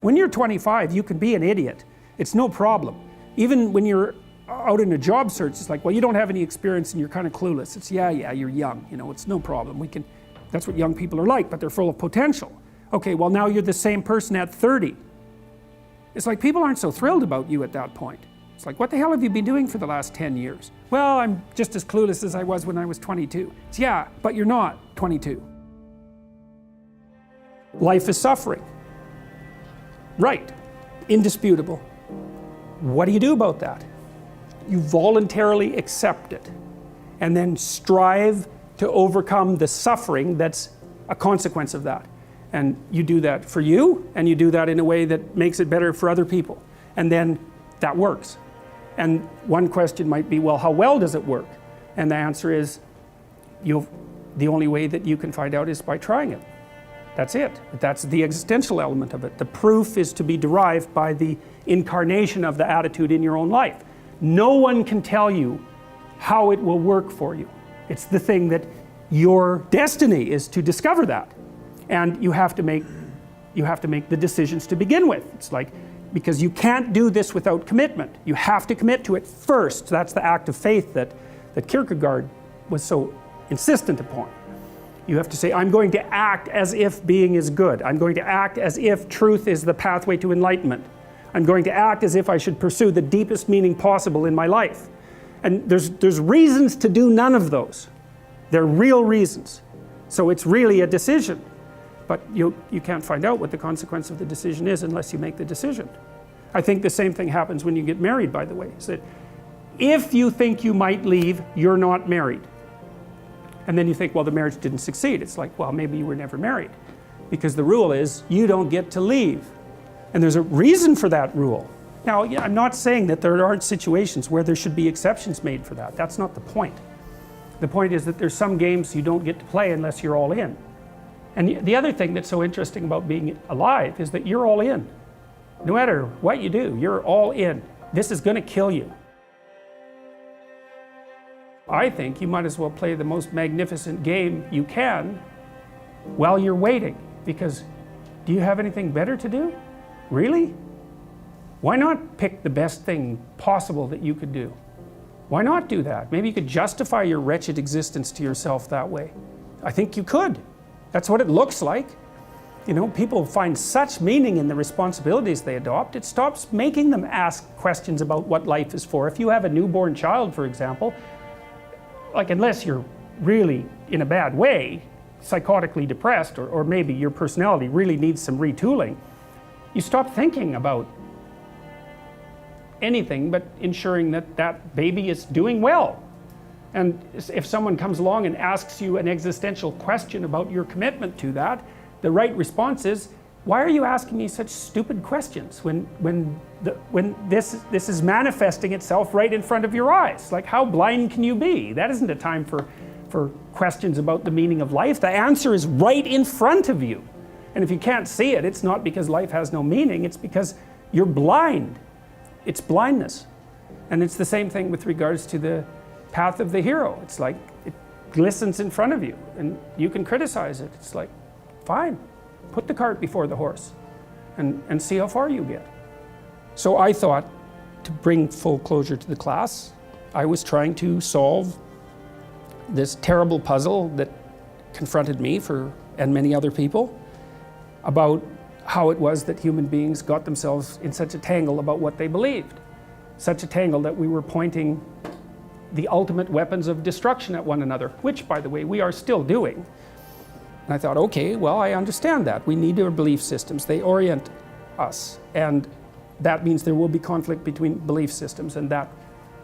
When you're 25, you can be an idiot. It's no problem. Even when you're out in a job search, it's like, well, you don't have any experience and you're kind of clueless. It's, yeah, you're young, you know, it's no problem. That's what young people are like, but they're full of potential. Okay, well, now you're the same person at 30. It's like people aren't so thrilled about you at that point. It's like, what the hell have you been doing for the last 10 years? Well, I'm just as clueless as I was when I was 22. It's, yeah, but you're not 22. Life is suffering. Right, indisputable. What do you do about that? You voluntarily accept it and then strive to overcome the suffering that's a consequence of that. And you do that for you, and you do that in a way that makes it better for other people. And then that works. And one question might be, well, how well does it work? And the answer is, the only way that you can find out is by trying it. That's it. That's the existential element of it. The proof is to be derived by the incarnation of the attitude in your own life. No one can tell you how it will work for you. It's the thing that your destiny is to discover that. And you have to make the decisions to begin with. It's like, because you can't do this without commitment. You have to commit to it first. That's the act of faith that Kierkegaard was so insistent upon. You have to say, I'm going to act as if being is good. I'm going to act as if truth is the pathway to enlightenment. I'm going to act as if I should pursue the deepest meaning possible in my life. And there's reasons to do none of those. They're real reasons. So it's really a decision. But you can't find out what the consequence of the decision is unless you make the decision. I think the same thing happens when you get married, by the way. Is that if you think you might leave, you're not married. And then you think, well, the marriage didn't succeed. It's like, well, maybe you were never married. Because the rule is, you don't get to leave. And there's a reason for that rule. Now, I'm not saying that there aren't situations where there should be exceptions made for that. That's not the point. The point is that there's some games you don't get to play unless you're all in. And the other thing that's so interesting about being alive is that you're all in. No matter what you do, you're all in. This is going to kill you. I think you might as well play the most magnificent game you can while you're waiting. Because do you have anything better to do? Really? Why not pick the best thing possible that you could do? Why not do that? Maybe you could justify your wretched existence to yourself that way. I think you could. That's what it looks like. You know, people find such meaning in the responsibilities they adopt. It stops making them ask questions about what life is for. If you have a newborn child, for example, like unless you're really in a bad way, psychotically depressed, or maybe your personality really needs some retooling, you stop thinking about anything but ensuring that that baby is doing well. And if someone comes along and asks you an existential question about your commitment to that, the right response is, why are you asking me such stupid questions when this is manifesting itself right in front of your eyes? Like, how blind can you be? That isn't a time for questions about the meaning of life. The answer is right in front of you. And if you can't see it, it's not because life has no meaning, it's because you're blind. It's blindness. And it's the same thing with regards to the path of the hero. It's like, it glistens in front of you, and you can criticize it. It's like, fine, put the cart before the horse and see how far you get. So I thought, to bring full closure to the class, I was trying to solve this terrible puzzle that confronted me and many other people about how it was that human beings got themselves in such a tangle about what they believed. Such a tangle that we were pointing the ultimate weapons of destruction at one another, which, by the way, we are still doing. And I thought, okay, well, I understand that. We need our belief systems. They orient us. And that means there will be conflict between belief systems, and that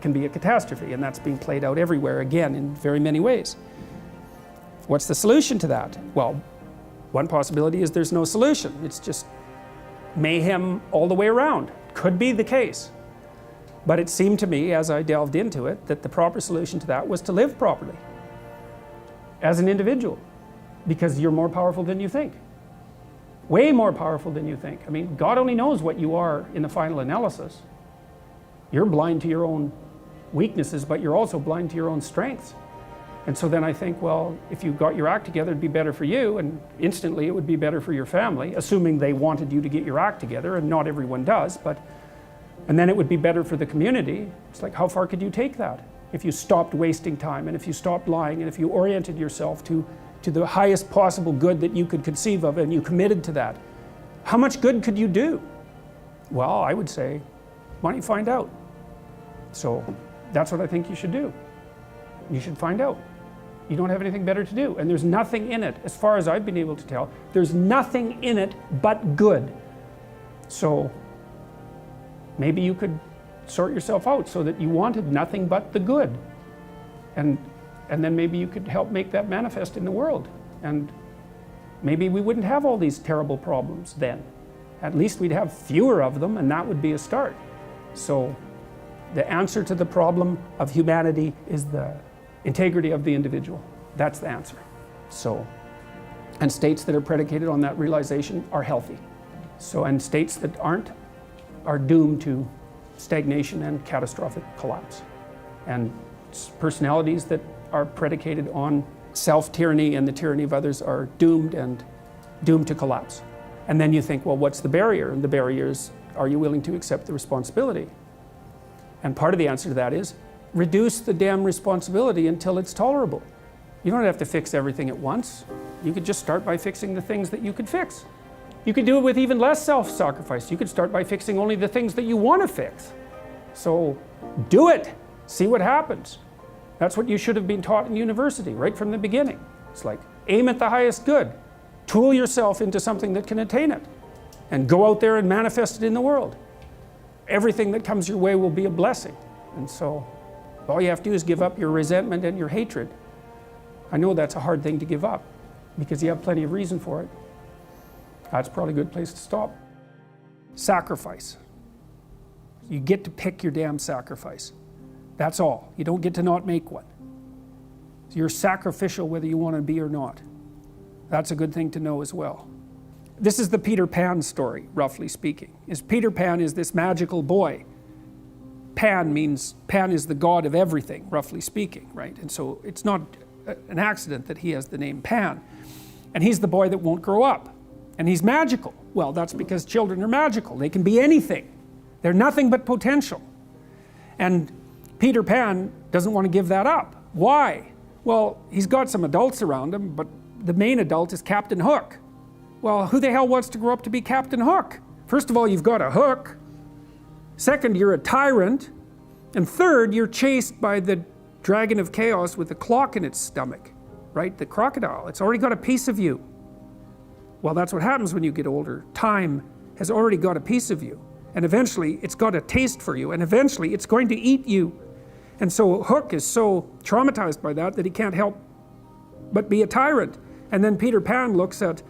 can be a catastrophe. And that's being played out everywhere, again, in very many ways. What's the solution to that? Well, one possibility is there's no solution. It's just mayhem all the way around. Could be the case. But it seemed to me, as I delved into it, that the proper solution to that was to live properly as an individual, because you're more powerful than you think. Way more powerful than you think. I mean, God only knows what you are in the final analysis. You're blind to your own weaknesses, but you're also blind to your own strengths. And so then I think, well, if you got your act together, it'd be better for you, and instantly it would be better for your family, assuming they wanted you to get your act together, and not everyone does, and then it would be better for the community. It's like, how far could you take that? If you stopped wasting time, and if you stopped lying, and if you oriented yourself to the highest possible good that you could conceive of, and you committed to that, how much good could you do? Well, I would say, why don't you find out? So that's what I think you should do. You should find out. You don't have anything better to do. And there's nothing in it, as far as I've been able to tell, there's nothing in it but good. So maybe you could sort yourself out so that you wanted nothing but the good. And then maybe you could help make that manifest in the world. And maybe we wouldn't have all these terrible problems then. At least we'd have fewer of them, and that would be a start. So the answer to the problem of humanity is the integrity of the individual. That's the answer. So, and states that are predicated on that realization are healthy. So, and states that aren't are doomed to stagnation and catastrophic collapse. And personalities that are predicated on self-tyranny and the tyranny of others are doomed to collapse. And then you think, well, what's the barrier? And the barrier is, are you willing to accept the responsibility? And part of the answer to that is, reduce the damn responsibility until it's tolerable. You don't have to fix everything at once. You could just start by fixing the things that you could fix. You could do it with even less self-sacrifice. You could start by fixing only the things that you want to fix. So do it. See what happens. That's what you should have been taught in university right from the beginning. It's like, aim at the highest good. Tool yourself into something that can attain it. And go out there and manifest it in the world. Everything that comes your way will be a blessing. And so all you have to do is give up your resentment and your hatred. I know that's a hard thing to give up because you have plenty of reason for it. That's probably a good place to stop. Sacrifice. You get to pick your damn sacrifice. That's all. You don't get to not make one. You're sacrificial whether you want to be or not. That's a good thing to know as well. This is the Peter Pan story, roughly speaking. Peter Pan is this magical boy. Pan is the god of everything, roughly speaking, right? And so it's not an accident that he has the name Pan. And he's the boy that won't grow up. And he's magical. Well, that's because children are magical. They can be anything. They're nothing but potential. And Peter Pan doesn't want to give that up. Why? Well, he's got some adults around him, but the main adult is Captain Hook. Well, who the hell wants to grow up to be Captain Hook? First of all, you've got a hook. Second, you're a tyrant. And third, you're chased by the dragon of chaos with a clock in its stomach, right? The crocodile. It's already got a piece of you. Well, that's what happens when you get older. Time has already got a piece of you. And eventually, it's got a taste for you. And eventually, it's going to eat you. And so Hook is so traumatized by that he can't help but be a tyrant. And then Peter Pan looks at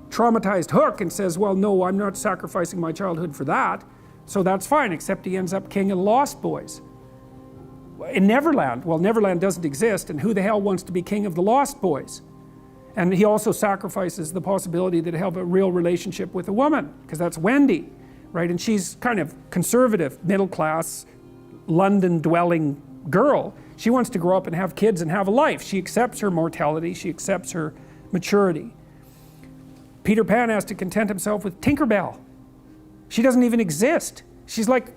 traumatized Hook and says, well, no, I'm not sacrificing my childhood for that. So that's fine, except he ends up king of the Lost Boys. In Neverland, well, Neverland doesn't exist, and who the hell wants to be king of the Lost Boys? And he also sacrifices the possibility that he'll have a real relationship with a woman, because that's Wendy, right? And she's kind of conservative, middle-class, London-dwelling girl. She wants to grow up and have kids and have a life. She accepts her mortality, she accepts her maturity. Peter Pan has to content himself with Tinkerbell. She doesn't even exist. She's like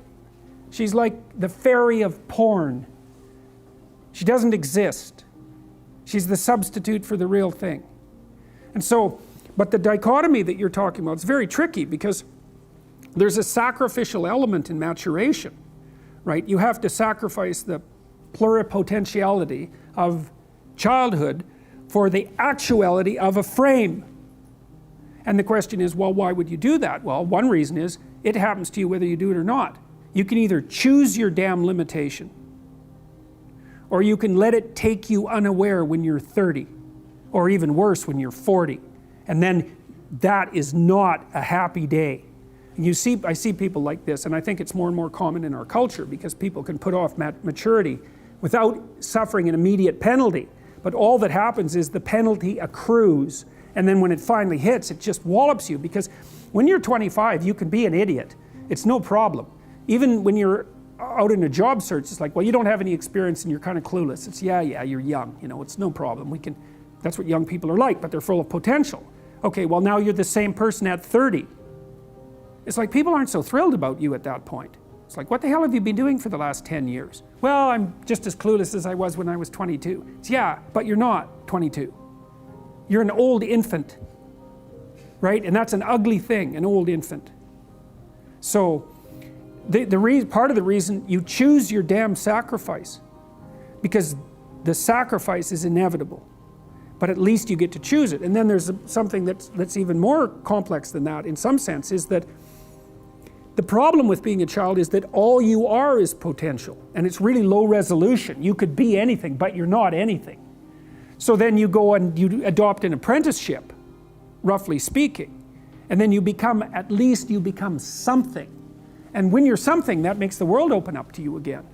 the fairy of porn. She doesn't exist. She's the substitute for the real thing. And so, but the dichotomy that you're talking about is very tricky because there's a sacrificial element in maturation, right? You have to sacrifice the pluripotentiality of childhood for the actuality of a frame. And the question is, well, why would you do that? Well, one reason is it happens to you whether you do it or not. You can either choose your damn limitation, or you can let it take you unaware when you're 30, or even worse, when you're 40. And then that is not a happy day. And I see people like this, and I think it's more and more common in our culture because people can put off maturity without suffering an immediate penalty. But all that happens is the penalty accrues, and then when it finally hits, it just wallops you, because when you're 25, you can be an idiot. It's no problem. Even when you're out in a job search, it's like, well, you don't have any experience and you're kind of clueless. It's, yeah, you're young, you know, it's no problem. That's what young people are like, but they're full of potential. Okay, well, now you're the same person at 30. It's like people aren't so thrilled about you at that point. It's like, what the hell have you been doing for the last 10 years? Well, I'm just as clueless as I was when I was 22. It's, yeah, but you're not 22. You're an old infant, right? And that's an ugly thing, an old infant. So, part of the reason you choose your damn sacrifice, because the sacrifice is inevitable, but at least you get to choose it. And then there's something that's even more complex than that in some sense, is that the problem with being a child is that all you are is potential, and it's really low resolution. You could be anything, but you're not anything. So then you go and you adopt an apprenticeship, roughly speaking, and then at least you become something. And when you're something, that makes the world open up to you again.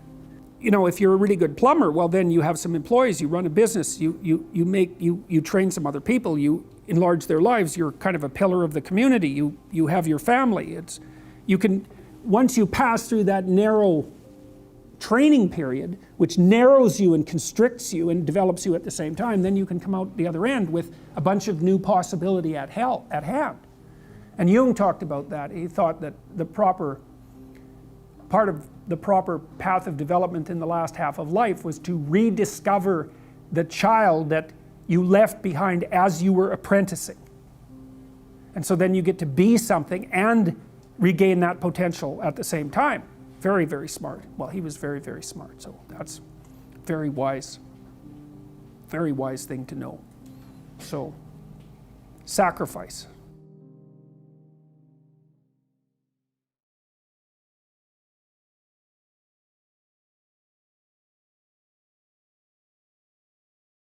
You know, if you're a really good plumber, well, then you have some employees, you run a business, you train some other people, you enlarge their lives, you're kind of a pillar of the community, you have your family. Once you pass through that narrow training period, which narrows you and constricts you and develops you at the same time, then you can come out the other end with a bunch of new possibility at hand. And Jung talked about that. He thought that part of the proper path of development in the last half of life was to rediscover the child that you left behind as you were apprenticing. And so then you get to be something and regain that potential at the same time. Very, very smart. Well, he was very, very smart, so that's very wise thing to know. So, sacrifice.